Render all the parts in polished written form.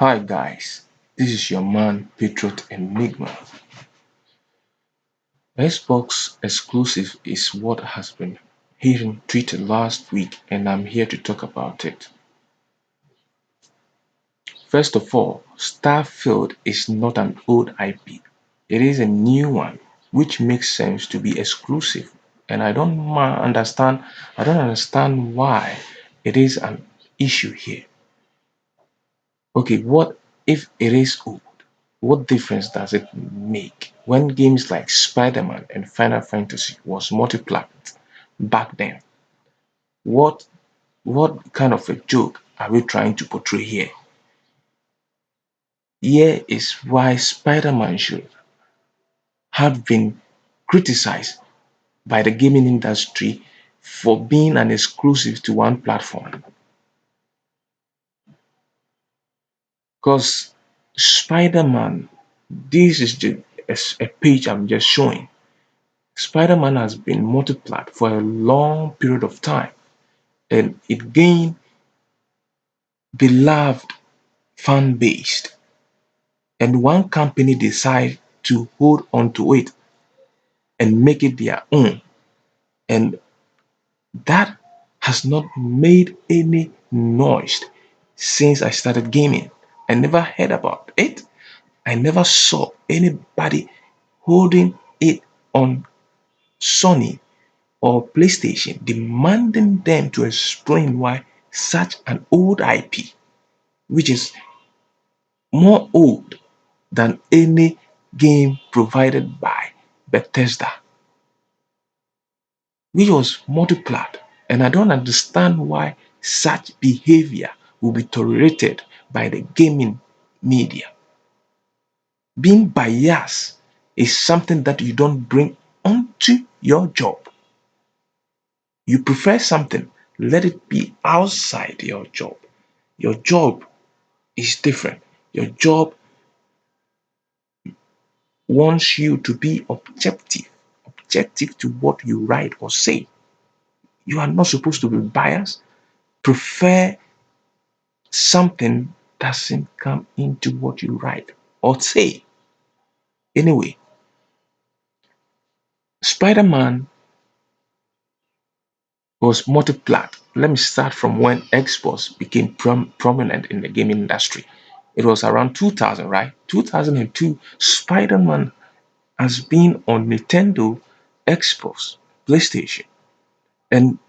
Hi guys, this is your man Patriot Enigma. Xbox exclusive is what has been hitting Twitter last week and I'm here to talk about it. First of all, Starfield is not an old IP. It is a new one which makes sense to be exclusive and I don't understand why it is an issue here. Okay, what if it is old? What difference does it make when games like Spider-Man and Final Fantasy was multiplied back then? What what kind of a joke are we trying to portray here? Here is why Spider-Man should have been criticized by the gaming industry for being an exclusive to one platform. Because Spider-Man, this is a page I'm just showing. Spider-Man has been multiplied for a long period of time and it gained beloved fan base and one company decided to hold on to it and make it their own, and that has not made any noise since I started gaming. I never heard about it. I never saw anybody holding it on Sony or PlayStation demanding them to explain why such an old IP, which is more old than any game provided by Bethesda, which was multiplied. And I don't understand why such behavior will be tolerated by the gaming media. Being biased is something that you don't bring onto your job. You prefer something, let it be outside your job. Your job is different. Your job wants you to be objective to what you write or say. You are not supposed to be biased. Prefer something doesn't come into what you write or say. Anyway, Spider-Man was multiplied. Let me start from when Xbox became prominent in the gaming industry. It was around 2000, right? 2002, Spider-Man has been on Nintendo, Xbox, PlayStation, and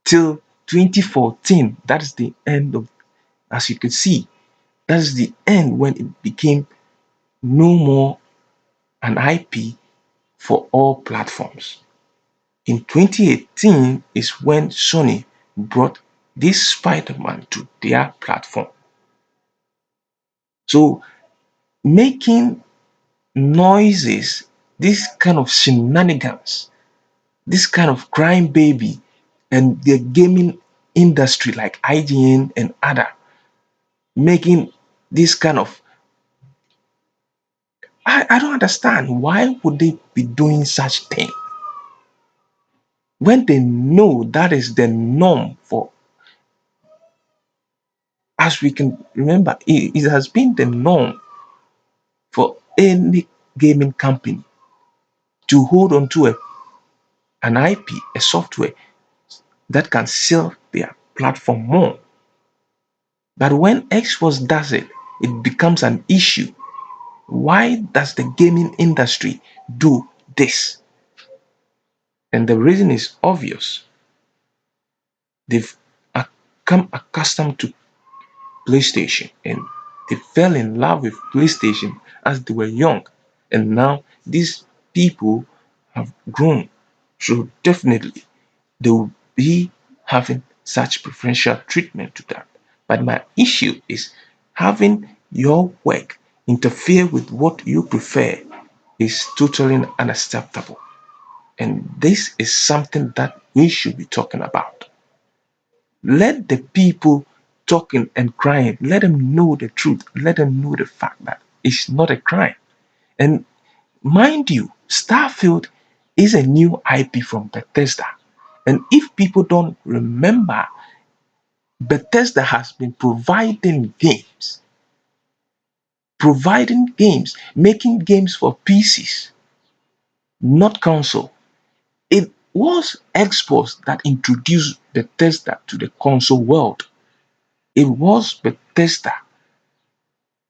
till 2014, that's the end of, as you can see, that's the end when it became no more an IP for all platforms. In 2018 is when Sony brought this Spider-Man to their platform. So making noises, this kind of shenanigans, this kind of crime baby, and the gaming industry like IGN and other making this kind of, I don't understand why would they be doing such thing when they know that is the norm for, as we can remember, it has been the norm for any gaming company to hold on to an IP, a software that can sell their platform more. But when Xbox does it, it becomes an issue. Why does the gaming industry do this? And the reason is obvious. They've come accustomed to PlayStation and they fell in love with PlayStation as they were young. And now these people have grown. So definitely they will be having such preferential treatment to that. But my issue is having your work interfere with what you prefer is totally unacceptable. And this is something that we should be talking about. Let the people talking and crying, let them know the truth. Let them know the fact that it's not a crime. And mind you, Starfield is a new IP from Bethesda. And if people don't remember, Bethesda has been providing games. providing games, making games for PCs, not console. It was Xbox that introduced Bethesda to the console world. It was Bethesda.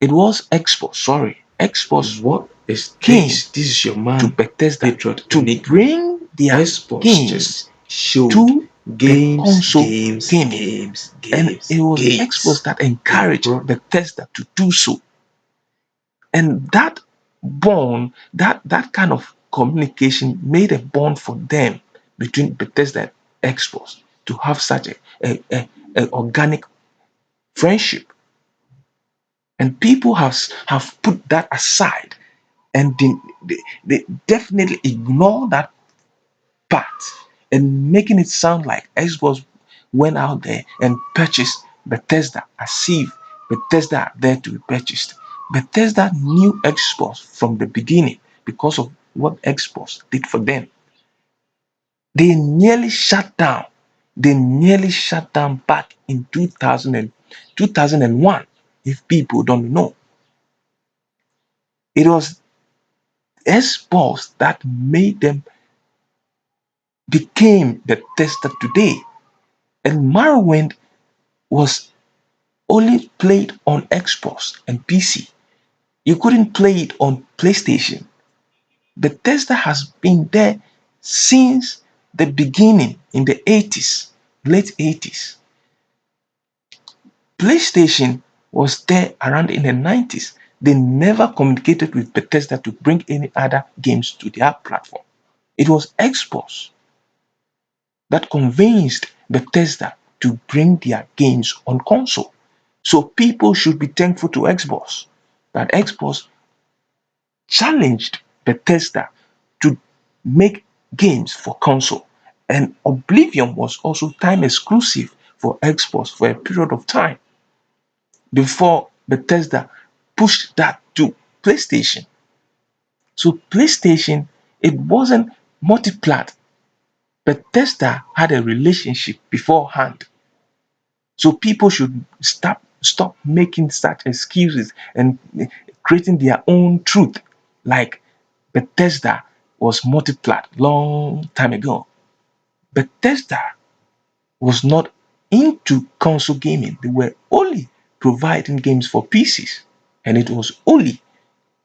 It was Xbox, sorry. Xbox What is came this? This is your to man, Bethesda Patriot to Enigma. bring their Xbox games just showed to the games, console games, gaming. games, And games, it was Xbox games. that They encouraged brought Bethesda to do so. And that bond, that kind of communication made a bond for them between Bethesda and Xbox to have such a organic friendship. And people have put that aside, and they definitely ignore that part, and making it sound like Xbox went out there and purchased Bethesda as if Bethesda are there to be purchased. Bethesda knew Xbox from the beginning because of what Xbox did for them. They nearly shut down. They nearly shut down back in 2001. If people don't know, it was Xbox that made them became Bethesda today. And Morrowind was only played on Xbox and PC. You couldn't play it on PlayStation. Bethesda has been there since the beginning in the 80s, late 80s. PlayStation was there around in the 90s. They never communicated with Bethesda to bring any other games to their platform. It was Xbox that convinced Bethesda to bring their games on console. So people should be thankful to Xbox that Xbox challenged Bethesda to make games for console. And Oblivion was also time exclusive for Xbox for a period of time before Bethesda pushed that to PlayStation. So PlayStation, it wasn't multiplat. Bethesda had a relationship beforehand. So people should stop making such excuses and creating their own truth, like Bethesda was multiplat long time ago. Bethesda was not into console gaming. They were only providing games for PCs. And it was only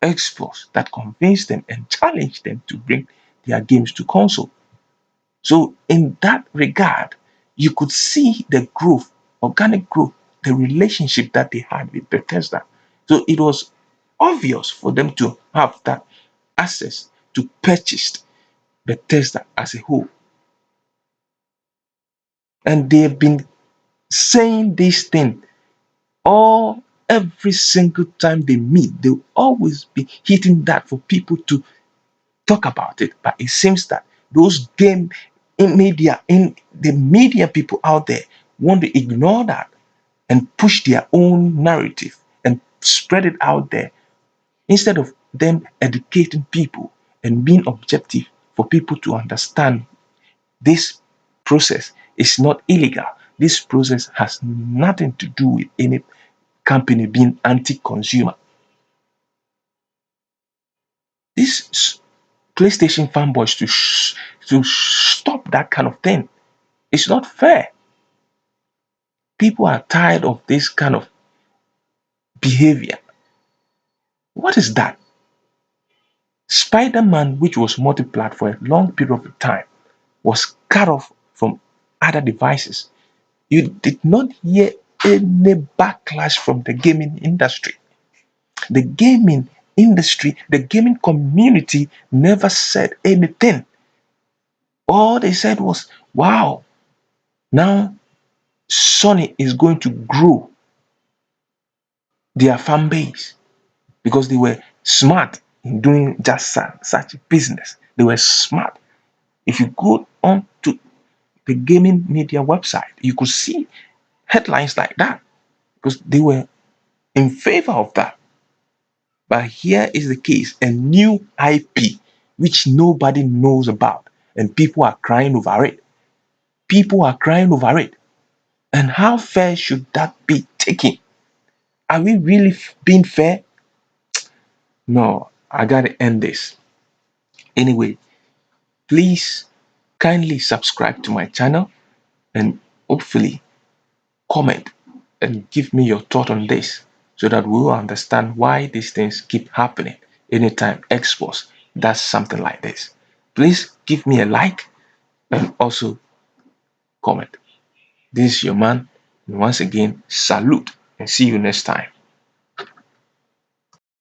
Xbox that convinced them and challenged them to bring their games to console. So, in that regard, you could see the growth, organic growth, the relationship that they had with Bethesda. So, it was obvious for them to have that access to purchase Bethesda as a whole. And they've been saying this thing all every single time they meet. They'll always be hitting that for people to talk about it. But it seems that those game in the media people out there want to ignore that and push their own narrative and spread it out there instead of them educating people and being objective for people to understand this process is not illegal. This process has nothing to do with any company being anti-consumer. This PlayStation fanboys to stop that kind of thing. It's not fair. People are tired of this kind of behavior. What is that? Spider-Man, which was multiplied for a long period of time, was cut off from other devices. You did not hear any backlash from the gaming industry. The gaming industry, the gaming community never said anything. All they said was, wow, now Sony is going to grow their fan base because they were smart in doing just such a business. They were smart. If you go on to the gaming media website, you could see headlines like that because they were in favor of that. But here is the case, a new IP which nobody knows about, and people are crying over it. People are crying over it. And how fair should that be taken? Are we really being fair? No, I gotta end this. Anyway, please kindly subscribe to my channel and hopefully comment and give me your thought on this so that we will understand why these things keep happening anytime Xbox does something like this. Please give me a like and also comment. This is your man, and once again, salute and see you next time.